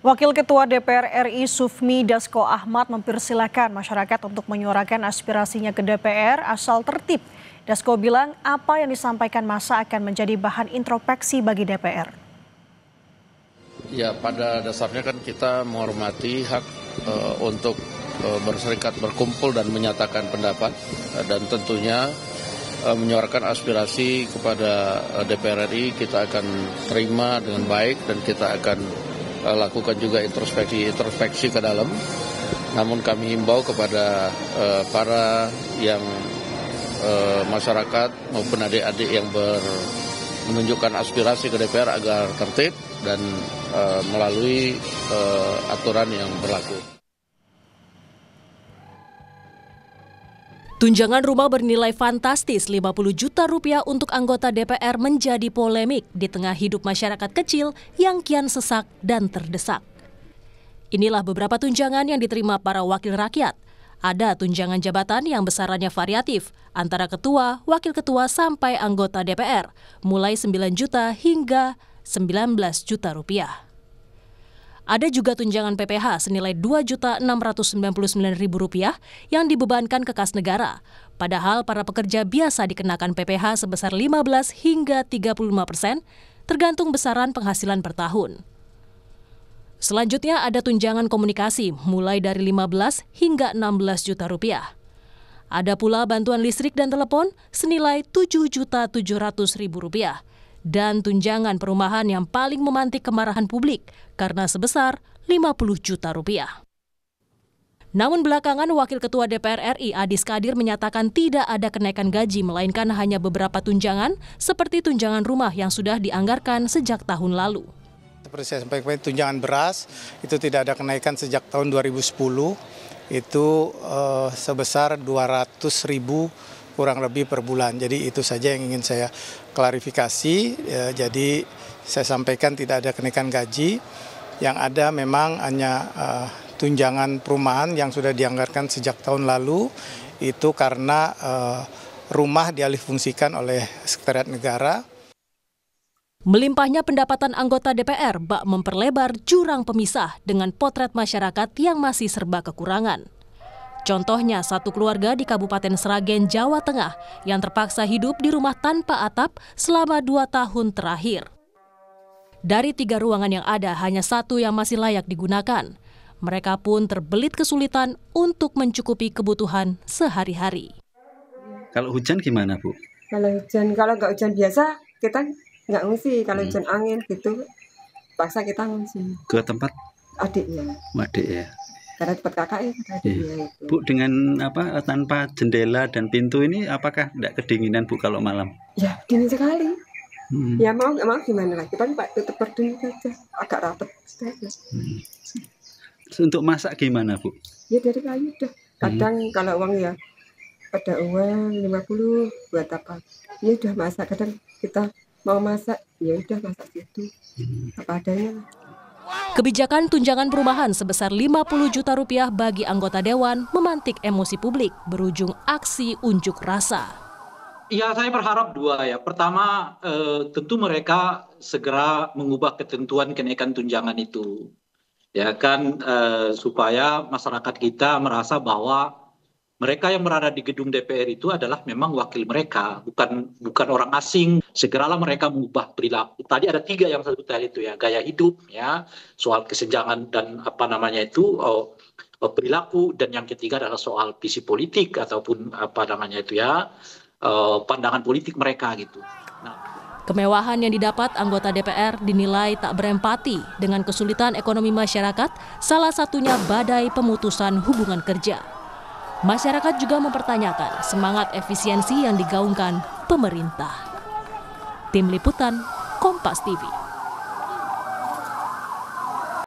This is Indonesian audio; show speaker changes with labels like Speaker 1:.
Speaker 1: Wakil Ketua DPR RI Sufmi Dasko Ahmad mempersilahkan masyarakat untuk menyuarakan aspirasinya ke DPR asal tertib. Dasko bilang apa yang disampaikan massa akan menjadi bahan introspeksi bagi DPR.
Speaker 2: Ya, pada dasarnya kan kita menghormati hak untuk berserikat, berkumpul dan menyatakan pendapat, dan tentunya menyuarakan aspirasi kepada DPR RI kita akan terima dengan baik dan kita akan lakukan juga introspeksi ke dalam. Namun kami himbau kepada para yang masyarakat maupun adik-adik yang menunjukkan aspirasi ke DPR agar tertib dan melalui aturan yang berlaku.
Speaker 3: Tunjangan rumah bernilai fantastis 50 juta rupiah untuk anggota DPR menjadi polemik di tengah hidup masyarakat kecil yang kian sesak dan terdesak. Inilah beberapa tunjangan yang diterima para wakil rakyat. Ada tunjangan jabatan yang besarannya variatif, antara ketua, wakil ketua sampai anggota DPR, mulai 9 juta hingga 19 juta rupiah. Ada juga tunjangan PPH senilai Rp2.699.000 yang dibebankan ke kas negara. Padahal para pekerja biasa dikenakan PPH sebesar 15 hingga 35%, tergantung besaran penghasilan per tahun. Selanjutnya ada tunjangan komunikasi mulai dari 15 hingga 16 juta rupiah. Ada pula bantuan listrik dan telepon senilai Rp7.700.000. Dan tunjangan perumahan yang paling memantik kemarahan publik karena sebesar Rp50 juta. Namun belakangan Wakil Ketua DPR RI Adis Kadir menyatakan tidak ada kenaikan gaji melainkan hanya beberapa tunjangan seperti tunjangan rumah yang sudah dianggarkan sejak tahun lalu.
Speaker 4: Seperti saya sampaikan, tunjangan beras itu tidak ada kenaikan sejak tahun 2010, itu sebesar 200.000 kurang lebih per bulan. Jadi itu saja yang ingin saya klarifikasi. Jadi saya sampaikan tidak ada kenaikan gaji. Yang ada memang hanya tunjangan perumahan yang sudah dianggarkan sejak tahun lalu. Itu karena rumah dialihfungsikan oleh Sekretariat Negara.
Speaker 3: Melimpahnya pendapatan anggota DPR bak memperlebar jurang pemisah dengan potret masyarakat yang masih serba kekurangan. Contohnya satu keluarga di Kabupaten Sragen, Jawa Tengah yang terpaksa hidup di rumah tanpa atap selama 2 tahun terakhir. Dari 3 ruangan yang ada, hanya 1 yang masih layak digunakan. Mereka pun terbelit kesulitan untuk mencukupi kebutuhan sehari-hari.
Speaker 5: Kalau hujan gimana, Bu?
Speaker 6: Kalau nggak hujan biasa, kita nggak ngungsi. Kalau hujan angin gitu, paksa kita ngungsi.
Speaker 5: Ke tempat?
Speaker 6: Adiknya.
Speaker 5: Adik ya.
Speaker 6: Karena tempat kakak ya, adiknya itu.
Speaker 5: Bu, dengan tanpa jendela dan pintu ini apakah tidak kedinginan, Bu, kalau malam?
Speaker 6: Ya, dingin sekali. Ya mau nggak mau gimana lagi, kan Pak tutup berdua saja, agak rapat saja.
Speaker 5: Untuk masak gimana, Bu?
Speaker 6: Ya dari kayu dah. Kadang kalau uang ya ada uang 50 buat apa? Ya udah masak. Kadang kita mau masak, ya udah masak situ. Apa adanya.
Speaker 3: Kebijakan tunjangan perumahan sebesar Rp50 juta bagi anggota Dewan memantik emosi publik berujung aksi unjuk rasa.
Speaker 7: Ya, saya berharap 2 ya. Pertama, tentu mereka segera mengubah ketentuan kenaikan tunjangan itu. Ya kan, supaya masyarakat kita merasa bahwa mereka yang berada di gedung DPR itu adalah memang wakil mereka, bukan orang asing. Segeralah mereka mengubah perilaku. Tadi ada 3 yang saya sebut itu ya, gaya hidup, ya, soal kesenjangan dan perilaku, dan yang ketiga adalah soal visi politik ataupun pandangan politik mereka gitu.
Speaker 3: Kemewahan yang didapat anggota DPR dinilai tak berempati dengan kesulitan ekonomi masyarakat, salah satunya badai pemutusan hubungan kerja. Masyarakat juga mempertanyakan semangat efisiensi yang digaungkan pemerintah. Tim Liputan, Kompas TV.